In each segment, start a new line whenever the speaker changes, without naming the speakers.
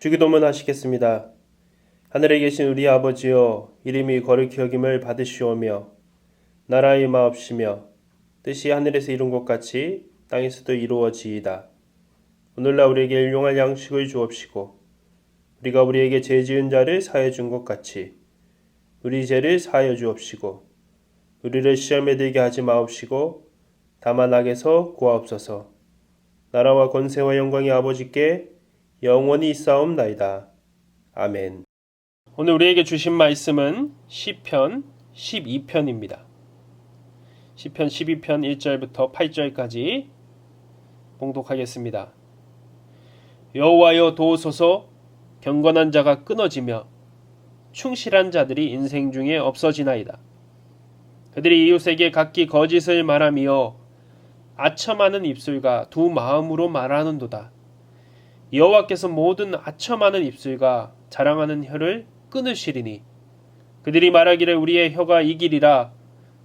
주기도문 하시겠습니다. 하늘에 계신 우리 아버지여, 이름이 거룩히 여김을 받으시오며 나라의 마옵시며 뜻이 하늘에서 이룬 것 같이 땅에서도 이루어지이다. 오늘날 우리에게 일용할 양식을 주옵시고 우리가 우리에게 죄 지은 자를 사하여 준 것 같이 우리 죄를 사하여 주옵시고 우리를 시험에 들게 하지 마옵시고 다만 악에서 구하옵소서. 나라와 권세와 영광이 아버지께 영원히 있사옵나이다. 아멘. 오늘 우리에게 주신 말씀은 시편 12편입니다. 시편 12편 1절부터 8절까지 봉독하겠습니다. 여호와여 도우소서. 경건한 자가 끊어지며 충실한 자들이 인생 중에 없어지나이다. 그들이 이웃에게 각기 거짓을 말하며 아첨하는 입술과 두 마음으로 말하는도다. 여호와께서 모든 아첨하는 입술과 자랑하는 혀를 끊으시리니 그들이 말하기를 우리의 혀가 이기리라.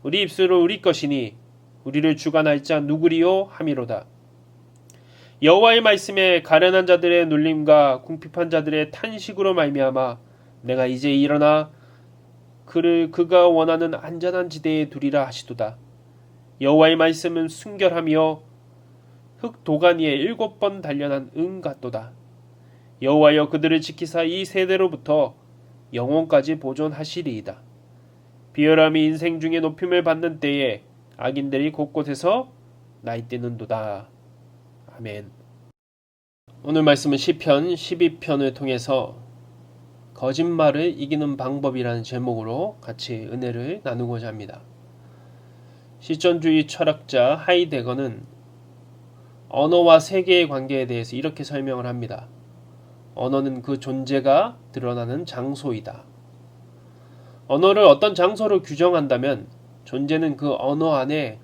우리 입술은 우리 것이니 우리를 주관할 자 누구리요 하미로다. 여호와의 말씀에 가련한 자들의 눌림과 궁핍한 자들의 탄식으로 말미암아 내가 이제 일어나 그를 그가 원하는 안전한 지대에 두리라 하시도다. 여호와의 말씀은 순결하며 흙 도가니에 7번 단련한 은 같도다. 여호와여 그들을 지키사 이 세대로부터 영원까지 보존하시리이다. 비열함이 인생 중에 높임을 받는 때에 악인들이 곳곳에서 나이뛰는도다. 아멘. 오늘 말씀은 시편 12편을 통해서 거짓말을 이기는 방법이라는 제목으로 같이 은혜를 나누고자 합니다. 실존주의 철학자 하이데거는 언어와 세계의 관계에 대해서 이렇게 설명을 합니다. 언어는 그 존재가 드러나는 장소이다. 언어를 어떤 장소로 규정한다면 존재는 그 언어 안에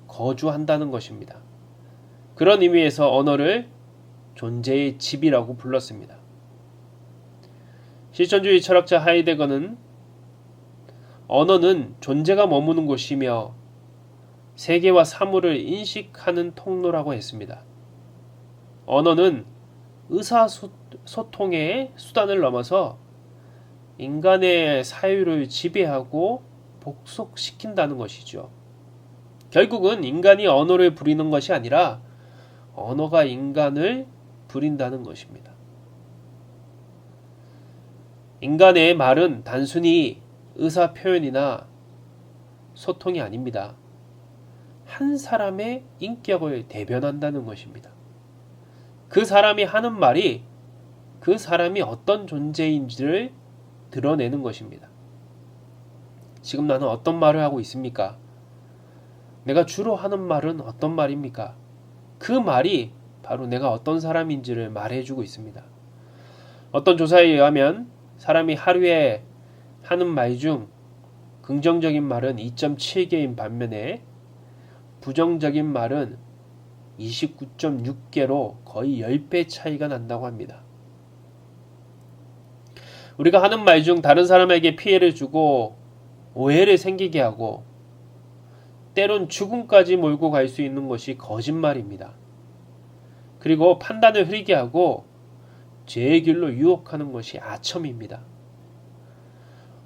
거주한다는 것입니다. 그런 의미에서 언어를 존재의 집이라고 불렀습니다. 실존주의 철학자 하이데거는 언어는 존재가 머무는 곳이며 세계와 사물을 인식하는 통로라고 했습니다. 언어는 의사소통의 수단을 넘어서 인간의 사유를 지배하고 복속시킨다는 것이죠. 결국은 인간이 언어를 부리는 것이 아니라 언어가 인간을 부린다는 것입니다. 인간의 말은 단순히 의사 표현이나 소통이 아닙니다. 한 사람의 인격을 대변한다는 것입니다. 그 사람이 하는 말이 그 사람이 어떤 존재인지를 드러내는 것입니다. 지금 나는 어떤 말을 하고 있습니까? 내가 주로 하는 말은 어떤 말입니까? 그 말이 바로 내가 어떤 사람인지를 말해주고 있습니다. 어떤 조사에 의하면 사람이 하루에 하는 말 중 긍정적인 말은 2.7개인 반면에 부정적인 말은 29.6개로 거의 10배 차이가 난다고 합니다. 우리가 하는 말 중 다른 사람에게 피해를 주고 오해를 생기게 하고 때론 죽음까지 몰고 갈 수 있는 것이 거짓말입니다. 그리고 판단을 흐리게 하고 죄의 길로 유혹하는 것이 아첨입니다.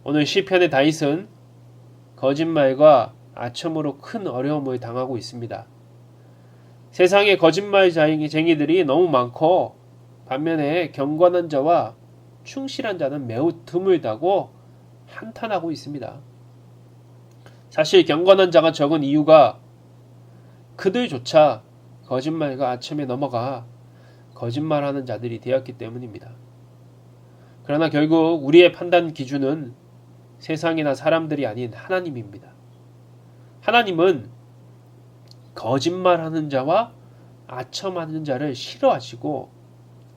오늘 시편의 다윗은 거짓말과 아첨으로 큰 어려움을 당하고 있습니다. 세상에 거짓말쟁이들이 너무 많고 반면에 경건한 자와 충실한 자는 매우 드물다고 한탄하고 있습니다. 사실 경건한 자가 적은 이유가 그들조차 거짓말과 아첨에 넘어가 거짓말하는 자들이 되었기 때문입니다. 그러나 결국 우리의 판단 기준은 세상이나 사람들이 아닌 하나님입니다. 하나님은 거짓말하는 자와 아첨하는 자를 싫어하시고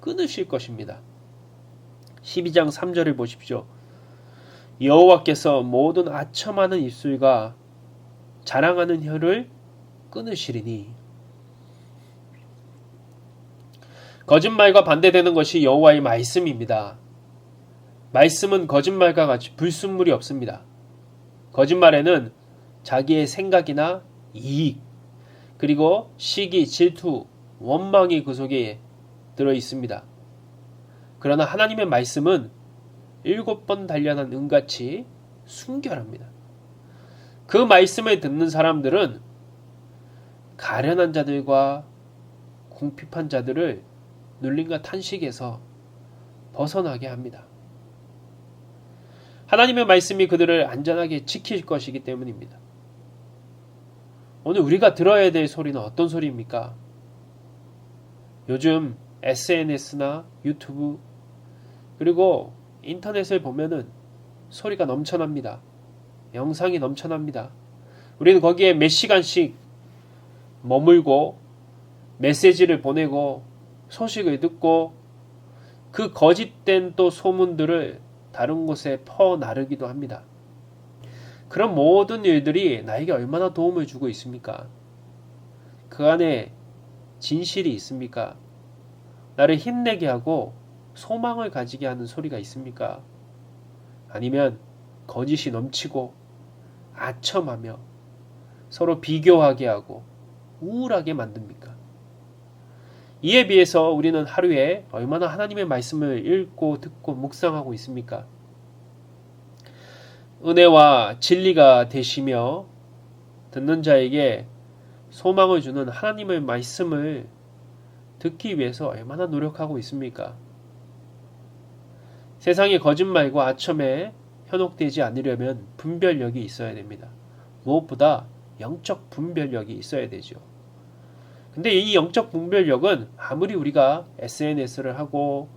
끊으실 것입니다. 12장 3절을 보십시오. 여호와께서 모든 아첨하는 입술과 자랑하는 혀를 끊으시리니. 거짓말과 반대되는 것이 여호와의 말씀입니다. 말씀은 거짓말과 같이 불순물이 없습니다. 거짓말에는 자기의 생각이나 이익, 그리고 시기, 질투, 원망이 그 속에 들어 있습니다. 그러나 하나님의 말씀은 7번 단련한 은같이 순결합니다. 그 말씀을 듣는 사람들은 가련한 자들과 궁핍한 자들을 눌림과 탄식에서 벗어나게 합니다. 하나님의 말씀이 그들을 안전하게 지킬 것이기 때문입니다. 오늘 우리가 들어야 될 소리는 어떤 소리입니까? 요즘 SNS나 유튜브 그리고 인터넷을 보면은 소리가 넘쳐납니다. 영상이 넘쳐납니다. 우리는 거기에 몇 시간씩 머물고 메시지를 보내고 소식을 듣고 그 거짓된 또 소문들을 다른 곳에 퍼나르기도 합니다. 그런 모든 일들이 나에게 얼마나 도움을 주고 있습니까? 그 안에 진실이 있습니까? 나를 힘내게 하고 소망을 가지게 하는 소리가 있습니까? 아니면 거짓이 넘치고 아첨하며 서로 비교하게 하고 우울하게 만듭니까? 이에 비해서 우리는 하루에 얼마나 하나님의 말씀을 읽고 듣고 묵상하고 있습니까? 은혜와 진리가 되시며 듣는 자에게 소망을 주는 하나님의 말씀을 듣기 위해서 얼마나 노력하고 있습니까? 세상의 거짓말과 아첨에 현혹되지 않으려면 분별력이 있어야 됩니다. 무엇보다 영적 분별력이 있어야 되죠. 근데 이 영적 분별력은 아무리 우리가 SNS를 하고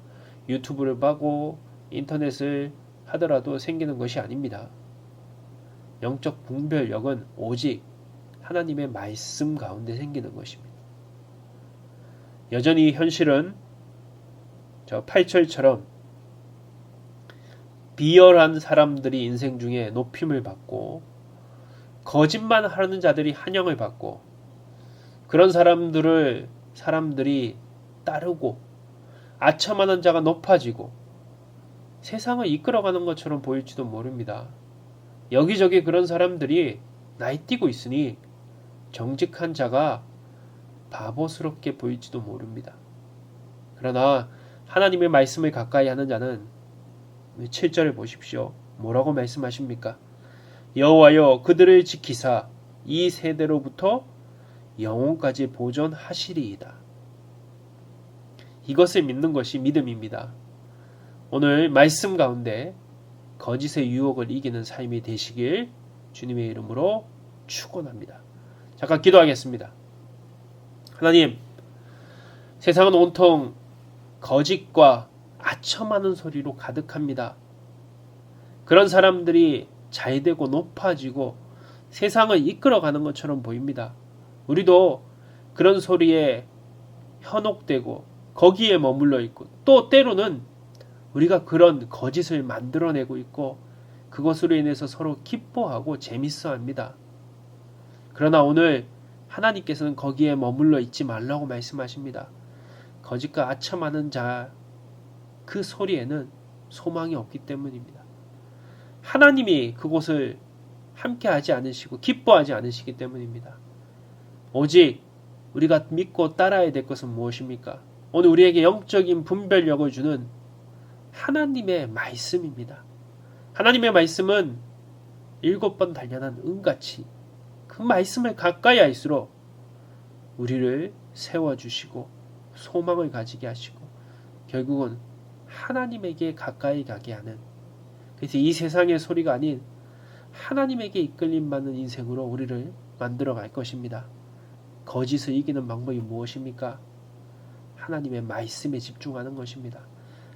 유튜브를 보고 인터넷을 하더라도 생기는 것이 아닙니다. 영적 분별력은 오직 하나님의 말씀 가운데 생기는 것입니다. 여전히 현실은 저 8절처럼 비열한 사람들이 인생 중에 높임을 받고 거짓말 하는 자들이 환영을 받고 그런 사람들이 따르고 아첨하는 자가 높아지고 세상을 이끌어가는 것처럼 보일지도 모릅니다. 여기저기 그런 사람들이 날뛰고 있으니 정직한 자가 바보스럽게 보일지도 모릅니다. 그러나 하나님의 말씀을 가까이 하는 자는 7절을 보십시오. 뭐라고 말씀하십니까? 여호와여 그들을 지키사 이 세대로부터 영혼까지 보존하시리이다. 이것을 믿는 것이 믿음입니다. 오늘 말씀 가운데 거짓의 유혹을 이기는 삶이 되시길 주님의 이름으로 축원합니다. 잠깐 기도하겠습니다. 하나님, 세상은 온통 거짓과 아첨하는 소리로 가득합니다. 그런 사람들이 잘되고 높아지고 세상을 이끌어가는 것처럼 보입니다. 우리도 그런 소리에 현혹되고 거기에 머물러 있고 또 때로는 우리가 그런 거짓을 만들어내고 있고 그것으로 인해서 서로 기뻐하고 재밌어합니다. 그러나 오늘 하나님께서는 거기에 머물러 있지 말라고 말씀하십니다. 거짓과 아첨하는 자 그 소리에는 소망이 없기 때문입니다. 하나님이 그곳을 함께하지 않으시고 기뻐하지 않으시기 때문입니다. 오직 우리가 믿고 따라야 될 것은 무엇입니까? 오늘 우리에게 영적인 분별력을 주는 하나님의 말씀입니다. 하나님의 말씀은 7번 단련한 은같이 그 말씀을 가까이 할수록 우리를 세워주시고 소망을 가지게 하시고 결국은 하나님에게 가까이 가게 하는, 그래서 이 세상의 소리가 아닌 하나님에게 이끌림 받는 인생으로 우리를 만들어 갈 것입니다. 거짓을 이기는 방법이 무엇입니까? 하나님의 말씀에 집중하는 것입니다.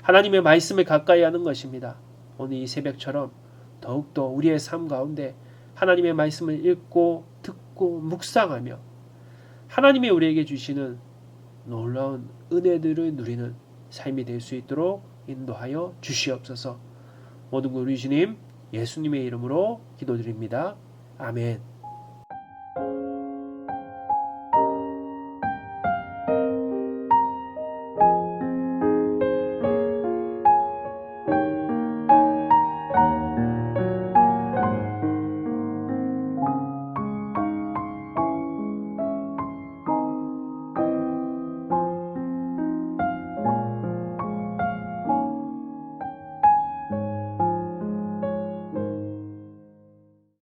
하나님의 말씀을 가까이 하는 것입니다. 오늘 이 새벽처럼 더욱더 우리의 삶 가운데 하나님의 말씀을 읽고 듣고 묵상하며 하나님이 우리에게 주시는 놀라운 은혜들을 누리는 삶이 될 수 있도록 인도하여 주시옵소서. 모든 우리 주님 예수님의 이름으로 기도드립니다. 아멘.